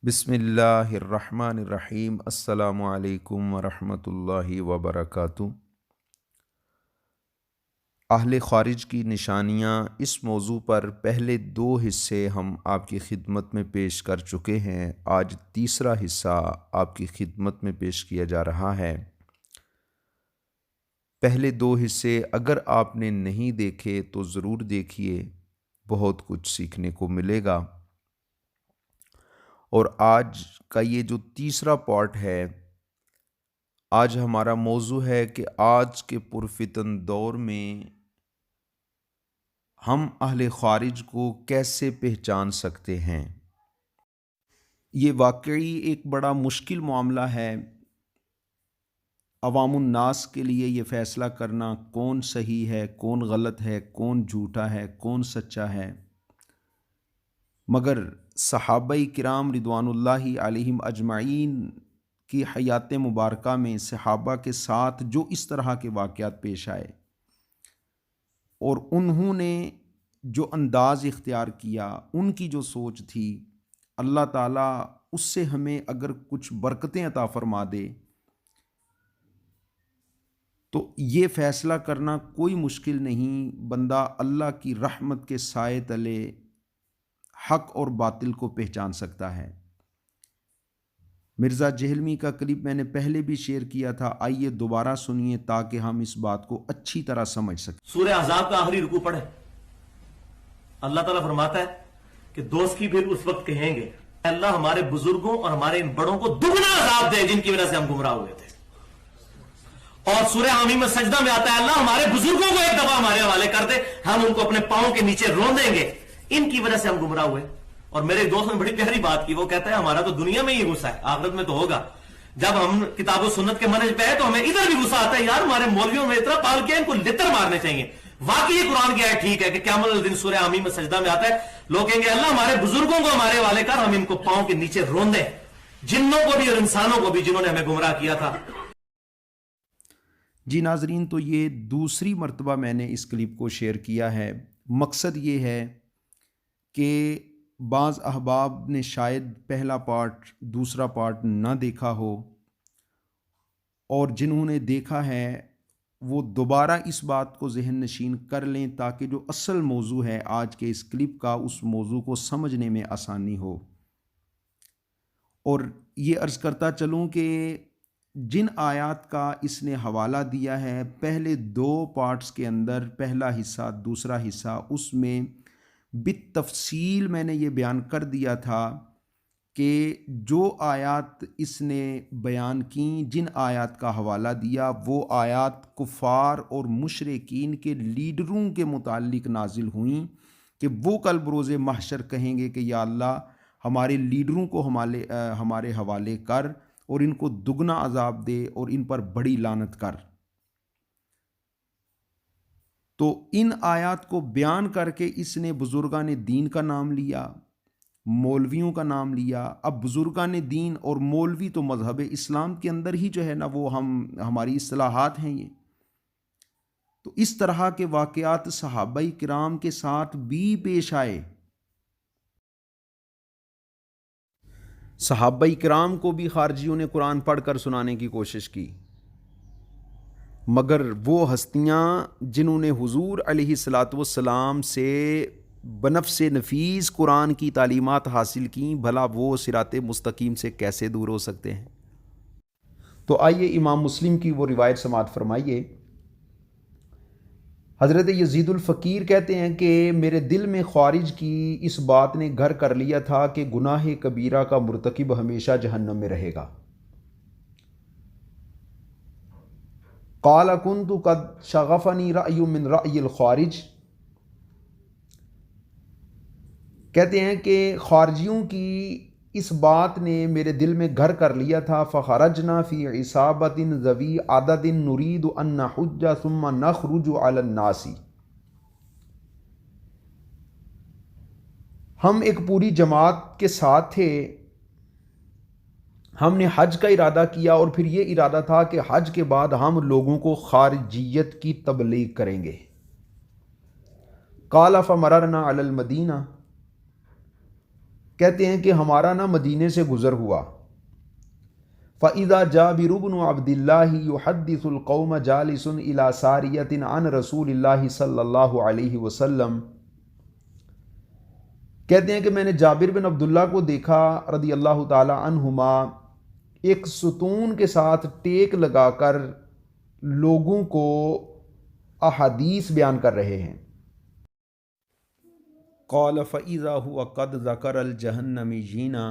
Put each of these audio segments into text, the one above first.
बिस्मिल्लाहिर्रहमानिर्रहीम। अस्सलामु अलैकुम वरहमतुल्लाहि वबरकातुहू। अहले ख़ारिज की निशानियाँ, इस मौजू पर पहले दो हिस्से हम आपकी खिदमत में पेश कर चुके हैं। आज तीसरा हिस्सा आपकी खिदमत में पेश किया जा रहा है। पहले दो हिस्से अगर आपने नहीं देखे तो ज़रूर देखिए, बहुत कुछ सीखने को मिलेगा। और आज का ये जो तीसरा पार्ट है, आज हमारा मौजू है कि आज के पुरफितन दौर में हम अहले ख़ारिज को कैसे पहचान सकते हैं। ये वाकई एक बड़ा मुश्किल मामला है। अवामुन्नास के लिए ये फ़ैसला करना कौन सही है, कौन गलत है, कौन झूठा है, कौन सच्चा है। मगर सहाबाई किराम रिदवानुल्लाहि अलैहिम अजमाइन की हयात मुबारका में सहाबा के साथ जो इस तरह के वाक़यात पेश आए और उन्होंने जो अंदाज़ इख्तियार किया, उनकी जो सोच थी, अल्लाह ताला उससे हमें अगर कुछ बरकतें अता फ़रमा दे तो ये फ़ैसला करना कोई मुश्किल नहीं। बंदा अल्लाह की रहमत के साए तले हक़ और बातिल को पहचान सकता है। मिर्ज़ा जहलमी का क्लिप मैंने पहले भी शेयर किया था, आइए दोबारा सुनिए ताकि हम इस बात को अच्छी तरह समझ सकें। सूरह अहज़ाब का आखिरी रुकू पढ़े। अल्लाह ताला फरमाता है कि दोस्त की फिर उस वक्त कहेंगे, अल्लाह हमारे बुजुर्गों और हमारे इन बड़ों को दुगना अज़ाब दे जिनकी वजह से हम गुमराह हुए थे। और सूरह हामी में सजदा में आता है, अल्लाह हमारे बुजुर्गों को एक दफा हमारे हवाले कर दे, हम उनको अपने पांव के नीचे रोंदेंगे, इनकी वजह से हम गुमराह हुए। और मेरे दोस्त ने बड़ी प्यारी बात की, वो कहता है हमारा तो दुनिया में ही गुस्सा है, आखिरत में तो होगा। जब हम किताब सुन्नत के मनहज पे है तो हमें इधर भी गुस्सा आता है, यार हमारे मौलवियों में इतना पाल किया, इनको लितर मारने चाहिए। वाकई ये कुरान की आयत ठीक है कि क़यामत दिन सूरह हामी में सजदा में आता है, लोग कहेंगे अल्लाह हमारे बुजुर्गों को हमारे हवाले कर, हम इनको पांव के नीचे रोंदे, जिन्नों को भी और इंसानों को भी जिन्होंने हमें गुमराह किया था। जी नाजरीन, तो ये दूसरी मर्तबा मैंने इस क्लिप को शेयर किया है। मकसद ये है कि बाज़ अहबाब ने शायद पहला पार्ट दूसरा पार्ट ना देखा हो, और जिन्होंने देखा है वो दोबारा इस बात को जहन नशीन कर लें ताकि जो असल मौजू है आज के इस क्लिप का, उस मौजू को समझने में आसानी हो। और ये अर्ज़ करता चलूँ कि जिन आयात का इसने हवाला दिया है, पहले दो पार्ट्स के अंदर, पहला हिस्सा दूसरा हिस्सा, उसमें बितफ़सील मैंने ये बयान कर दिया था कि जो आयात इसने बयान की, जिन आयात का हवाला दिया, वो आयात कुफ़ार और मुशरिकीन के लीडरों के मुताल्लिक नाजिल हुई कि वो कल बरोज़े महशर कहेंगे कि या अल्लाह हमारे लीडरों को हमारे हवाले कर और इनको दुगना अजाब दे और इन पर बड़ी लानत कर। तो इन आयात को बयान करके इसने बुजुर्गान दीन का नाम लिया, मौलवियों का नाम लिया। अब बुजुर्गान दीन और मौलवी तो मज़हब इस्लाम के अंदर ही जो है ना, वो हमारी इस्लाहात हैं ये। तो इस तरह के वाक़यात सहाबाई किराम के साथ भी पेश आए। सहाबाई किराम को भी खारजियों ने कुरान पढ़ कर सुनाने की कोशिश की, मगर वो हस्तियाँ जिन्होंने हुजूर अलैहिस्सलातु वस्सलाम से बनफ़्से नफीस कुरान की तालीमात हासिल की, भला वो सिराते मुस्तकीम से कैसे दूर हो सकते हैं। तो आइए इमाम मुस्लिम की वो रिवायत समात फरमाइए। हज़रत यज़ीदुल फ़कीर कहते हैं कि मेरे दिल में ख़वारिज की इस बात ने घर कर लिया था कि गुनाह कबीरा का मुर्तकिब हमेशा जहन्नम में रहेगा। क़ाल कुन्तु क़द शग़फ़नी रअयु मिन रअयिल ख़वारिज, कहते हैं कि ख़ारजियों की इस बात ने मेरे दिल में घर कर लिया था। फ़ख़रजना फ़ी इसाबतिन ज़वी अददिन नुरीदु अन नहुज्ज सुम्मा नख़रुजु अलन नासी, हम एक पूरी जमात के साथ थे, हमने हज का इरादा किया और फिर ये इरादा था कि हज के बाद हम लोगों को खारिजियत की तबलीग करेंगे। काला फ़मररना अलल मदीना, कहते हैं कि हमारा ना मदीने से गुज़र हुआ। फ़इज़ा जाबिर इब्न अब्दिल्लाह युहद्दिसुल कौम जालिसुन इला सारियतिन अन रसूलिल्लाह सल्लल्लाहु अलैहि वसल्लम। कहते हैं कि मैंने जाबिर बिन अब्दुल्ला को देखा रदी अल्लाह ताला अन्हुमा एक सुतून के साथ टेक लगाकर लोगों को अहादीस बयान कर रहे हैं। क़ाल फ़इज़ा हुवा क़द ज़करल जहन्नमीयीना।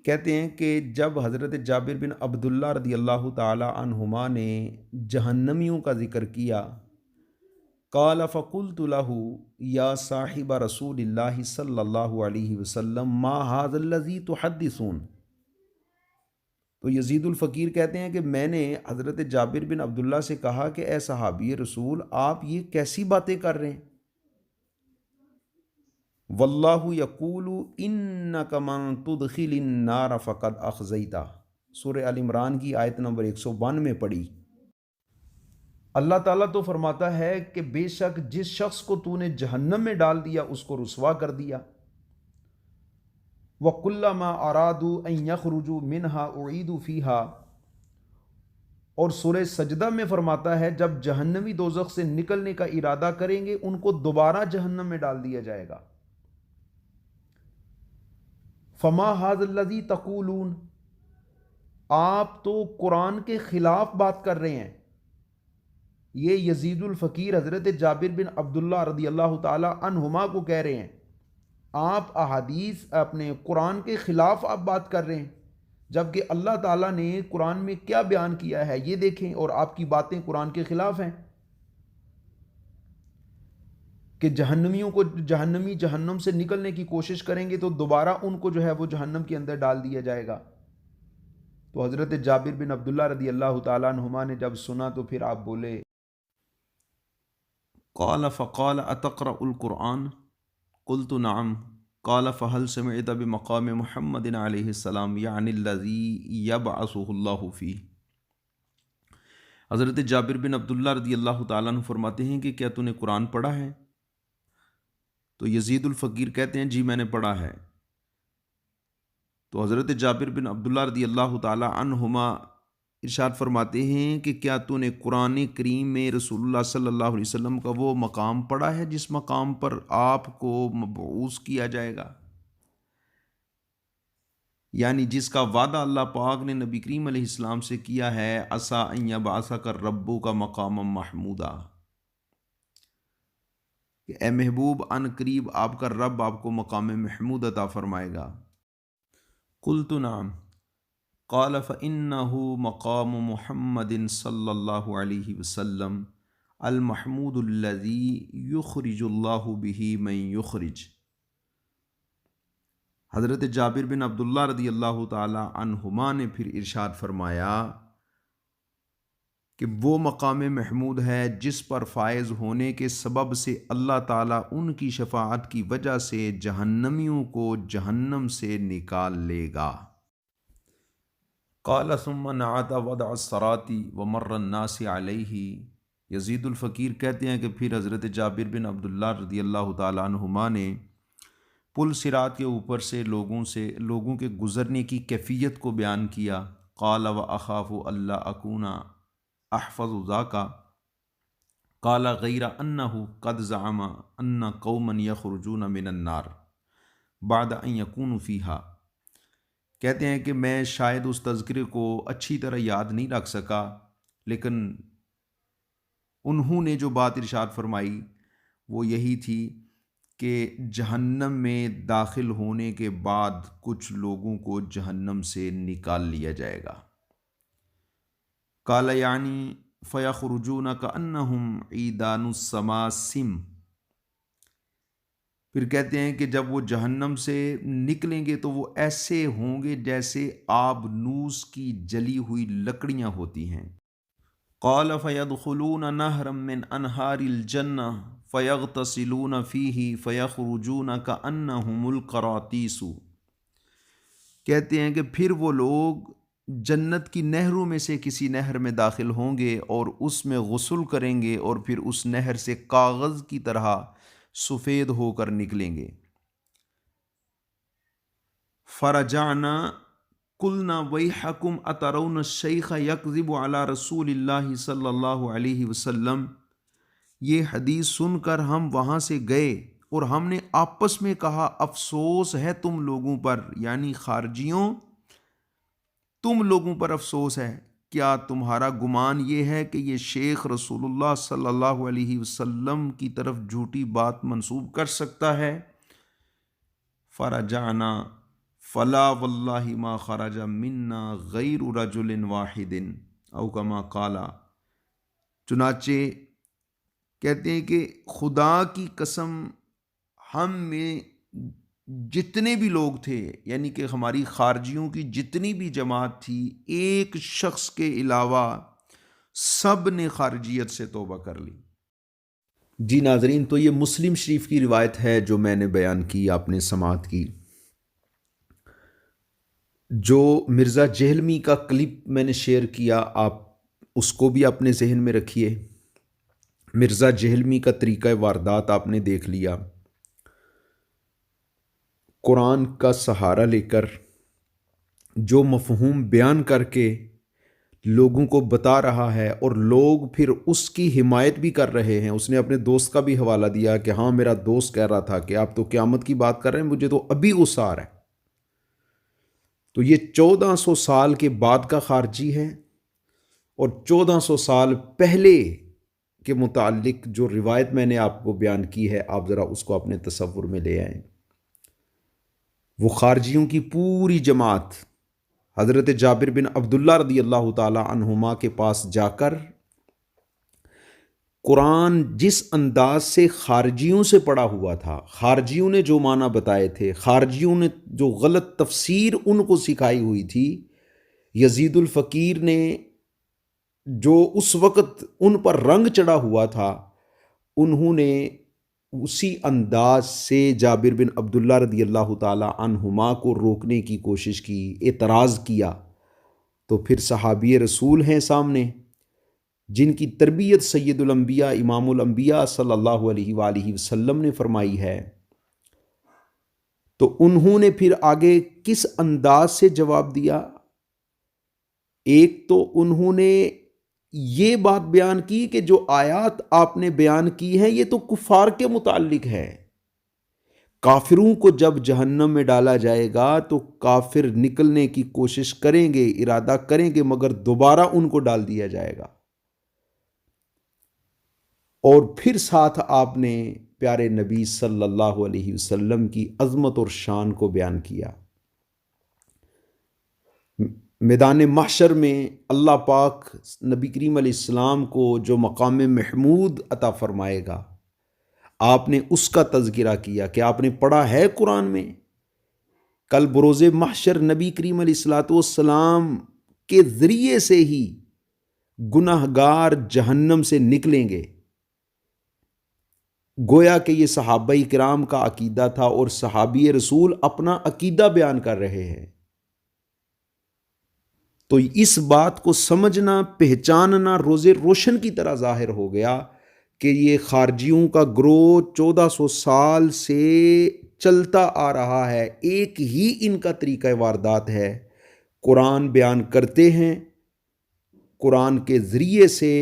कहते हैं कि जब हज़रत जाबिर बिन अब्दुल्ला रदी अल्लाह ताला अन्हुमा ने जहन्नमियों का ज़िक्र किया, क़ाल फ़क़ुल्तु लहू या साहिब रसूलिल्लाहि सल्लल्लाहु अलैहि वसल्लम मा हाज़ल्लज़ी तुहद्दिसून। तो यज़ीदुल फ़कीर कहते हैं कि मैंने हज़रत जाबिर बिन अब्दुल्ला से कहा कि ए सहाबी रसूल, आप ये कैसी बातें कर रहे हैं। वल्लाहु यक़ूलु इन्नका मन तुदखिलिन नार फ़क़द अख़ज़ैता। सूरह अल इमरान की आयत नंबर 152 में पढ़ी। अल्लाह ताला तो फरमाता है कि बेशक जिस शख्स को तूने जहन्नम में डाल दिया उसको रुसवा कर दिया। वकुल्लमा अरादू अन यखरुजू मिनहा उईदू फ़ीहा। और सूरह सजदा में फरमाता है जब जहन्नमी दोज़ख से निकलने का इरादा करेंगे उनको दोबारा जहन्नम में डाल दिया जाएगा। फमा हाज़ल्लज़ी तक़ूलून। आप तो कुरान के ख़िलाफ़ बात कर रहे हैं। ये यज़ीदुल फ़कीर हज़रत जाबिर बिन अब्दुल्ला रदी अल्लाह ताला अन्हुमा को कह रहे हैं, आप अहादीस अपने कुरान के ख़िलाफ़ आप बात कर रहे हैं, जबकि अल्लाह ताला ने कुरान में क्या बयान किया है ये देखें, और आपकी बातें कुरान के ख़िलाफ़ हैं कि जहन्नमियों को जहन्नमी जहन्नम से निकलने की कोशिश करेंगे तो दोबारा उनको जो है वो जहन्नम के अंदर डाल दिया जाएगा। तो हज़रत जाबिर बिन अब्दुल्ला रदी अल्लाह ताला अन्हुमा ने जब सुना तो फिर आप बोले, क़ाल फ़क़ाल अतक़रउल क़ुरआन क़ुल्तु नअम क़ाल फ़हल समिअत बिमक़ाम मुहम्मदिन अलैहिस्सलाम यानिल्लज़ी यबअसुहुल्लाहु फ़ीह। हज़रत जाबिर बिन अब्दुल्ला रदी अल्लाह ताला अन्हु फरमाते हैं कि क्या तूने कुरान पढ़ा है। तो यज़ीदुल फ़कीर कहते हैं जी मैंने पढ़ा है। तो हज़रत जाबिर बिन अब्दुल्ला रदी अल्लाह ताला अन्हुमा इरशाद फरमाते हैं कि क्या तूने कुरान करीम में रसूलुल्लाह सल्लल्लाहु अलैहि वसल्लम का वो मकाम पढ़ा है जिस मकाम पर आपको मबऊस किया जाएगा, यानी जिसका वादा अल्लाह पाक ने नबी करीम अलैहिस्सलाम से किया है, असा अन यबअसका रब्बु का मकाम महमूदा, कि ए महबूब अन करीब आपका रब आपको मकाम महमूद अता फरमाएगा। कुल्तु नाम क़ाल फ़इन्नहु मक़ाम मुहम्मदिन सल्लल्लाहु अलैहि वसल्लम अल महमूदुल्लज़ी युख़रिजुल्लाहु बिही मन युख़रिज। हज़रत जाबिर बिन अब्दुल्ला रदी अल्लाह ताला अन्हुमा ने फिर इरशाद फरमाया कि वो मकाम महमूद है जिस पर फ़ायज़ होने के सबब से अल्लाह ताला उनकी शफ़ाअत की वजह से जहन्नमियों को जहन्नम से निकाल लेगा। क़ाल सुम्मा नअता वदअ-सराती व मर्रन-नास अलैहि। यज़ीदुल फ़कीर कहते हैं कि फिर हज़रत जाबिर बिन अब्दुल्ला रदी अल्लाह ताला अन्हुमा ने पुल सिरात के ऊपर से लोगों के गुज़रने की कैफ़ियत को बयान किया। क़ाल व अख़ाफ़ु अल्ला अकूना अहफ़ज़ु ज़ाका क़ाल गैरा अन्नहु क़द ज़अमा अन्ना क़ौमन यख़रुजून मिनन नार बाद अन यकूनु फ़ीहा। कहते हैं कि मैं शायद उस तज़किरे को अच्छी तरह याद नहीं रख सका, लेकिन उन्होंने जो बात इरशाद फरमाई वो यही थी कि जहन्नम में दाखिल होने के बाद कुछ लोगों को जहन्नम से निकाल लिया जाएगा। काला यानी फ़यख़रुजून कअन्नहुम ईदानुस्समासिम। फिर कहते हैं कि जब वो जहन्नम से निकलेंगे तो वो ऐसे होंगे जैसे आबनूस की जली हुई लकड़ियाँ होती हैं। क़ाल फ़यदख़ुलून नहरम मिन अनहारिल जन्नह फ़यग़तसिलून फ़ीही फ़यख़रुजून कअन्नहुमुल क़रातीसु। कहते हैं कि फिर वो लोग जन्नत की नहरों में से किसी नहर में दाखिल होंगे और उसमें गुस्ल करेंगे और फिर उस नहर से कागज़ की तरह सफ़ेद होकर निकलेंगे। फ़रजाना कुलना वैहकुम अतरौन शेख यकज़िबु अला रसूलिल्लाहि सल्लल्लाहु अलैहि वसल्लम। ये हदीस सुनकर हम वहाँ से गए और हमने आपस में कहा, अफसोस है तुम लोगों पर, यानी खारजियों तुम लोगों पर अफसोस है। क्या तुम्हारा गुमान ये है कि ये शेख रसूलुल्लाह सल्लल्लाहु अलैहि वसल्लम की तरफ झूठी बात मंसूब कर सकता है? फ़रजाना फ़ला वल्लाहि मा खरजा मिन्ना गैरु रजुलिन वाहिदिन औ कमा काला। चुनाचे कहते हैं कि खुदा की कसम, हम में जितने भी लोग थे, यानी कि हमारी खारजियों की जितनी भी जमात थी, एक शख्स के अलावा सब ने खारजियत से तौबा कर ली। जी नाजरीन, तो ये मुस्लिम शरीफ की रिवायत है जो मैंने बयान की, आपने समाअत की। जो मिर्ज़ा जहलमी का क्लिप मैंने शेयर किया, आप उसको भी अपने जहन में रखिए। मिर्ज़ा जहलमी का तरीक़ा वारदात आपने देख लिया। कुरान का सहारा लेकर जो मफ़हूम बयान करके लोगों को बता रहा है और लोग फिर उसकी हिमायत भी कर रहे हैं। उसने अपने दोस्त का भी हवाला दिया कि हाँ, मेरा दोस्त कह रहा था कि आप तो क़यामत की बात कर रहे हैं, मुझे तो अभी गुस्सा आ रहा है। तो ये 1400 साल के बाद का खारजी है और 1400 साल पहले के मुतालिक जो रिवायत मैंने आपको बयान की है, आप ज़रा उसको अपने तसव्वुर में ले आएँ। वो खारजियों की पूरी जमात हज़रत जाबिर बिन अब्दुल्ला रदी अल्लाह ताला अन्हुमा के पास जाकर कुरान जिस अंदाज से खारजियों से पढ़ा हुआ था, खारजियों ने जो माना बताए थे, खारजियों ने जो गलत तफसीर उनको सिखाई हुई थी, यजीदुल फ़कीर ने जो उस वक़्त उन पर रंग चढ़ा हुआ था, उन्होंने उसी अंदाज से जाबिर बिन अब्दुल्ला रदी अल्लाह ताला अन्हुमा को रोकने की कोशिश की, एतराज़ किया। तो फिर सहाबी रसूल हैं सामने, जिनकी तरबियत सैयदुल अंबिया इमामुल अंबिया सल्लल्लाहु अलैहि वसल्लम ने फरमाई है। तो उन्होंने फिर आगे किस अंदाज से जवाब दिया? एक तो उन्होंने ये बात बयान की कि जो आयात आपने बयान की है ये तो कुफार के मुताल्लिक है। काफिरों को जब जहन्नम में डाला जाएगा तो काफिर निकलने की कोशिश करेंगे, इरादा करेंगे, मगर दोबारा उनको डाल दिया जाएगा। और फिर साथ आपने प्यारे नबी सल्लल्लाहु अलैहि वसल्लम की अज़मत और शान को बयान किया। मैदान महशर में अल्लाह पाक नबी करीम अलैहिस्सलाम को जो मकाम महमूद अता फरमाएगा, आपने उसका तज़किरा किया कि आपने पढ़ा है कुरान में, कल बरोज़े महशर नबी करीम अलैहिस्सलाम के ज़रिए से ही गुनाहगार जहन्नम से निकलेंगे। गोया कि ये सहाबाई किराम का अकीदा था और सहाबी रसूल अपना अकीदा बयान कर रहे हैं। तो इस बात को समझना, पहचानना रोज़े रोशन की तरह जाहिर हो गया कि ये खारजियों का ग्रोह 1400 साल से चलता आ रहा है। एक ही इनका तरीक़ा वारदात है, कुरान बयान करते हैं, कुरान के ज़रिए से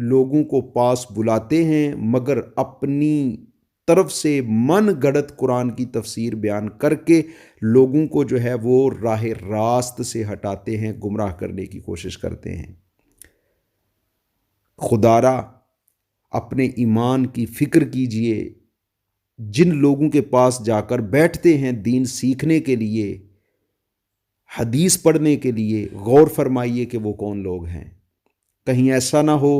लोगों को पास बुलाते हैं, मगर अपनी तरफ से मन गढ़त कुरान की तफसीर बयान करके लोगों को जो है वो राह रास्त से हटाते हैं, गुमराह करने की कोशिश करते हैं। खुदारा अपने ईमान की फ़िक्र कीजिए। जिन लोगों के पास जाकर बैठते हैं दीन सीखने के लिए, हदीस पढ़ने के लिए, गौर फरमाइए कि वो कौन लोग हैं। कहीं ऐसा ना हो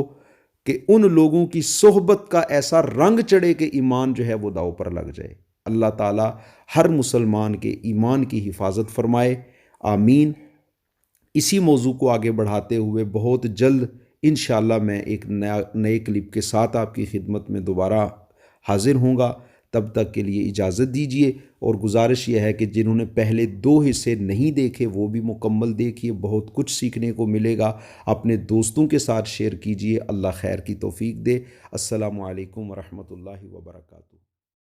कि उन लोगों की सोहबत का ऐसा रंग चढ़े कि ईमान जो है वो दाव पर लग जाए। अल्लाह ताला हर मुसलमान के ईमान की हिफाजत फरमाए, आमीन। इसी मौजू को आगे बढ़ाते हुए बहुत जल्द इंशाअल्लाह मैं एक नए क्लिप के साथ आपकी खिदमत में दोबारा हाजिर होऊंगा। तब तक के लिए इजाज़त दीजिए और गुजारिश यह है कि जिन्होंने पहले 2 हिस्से नहीं देखे वो भी मुकम्मल देखिए, बहुत कुछ सीखने को मिलेगा। अपने दोस्तों के साथ शेयर कीजिए। अल्लाह खैर की तौफीक दे। अस्सलामु अलैकुम वरहमतुल्लाहि वबरकातुहू।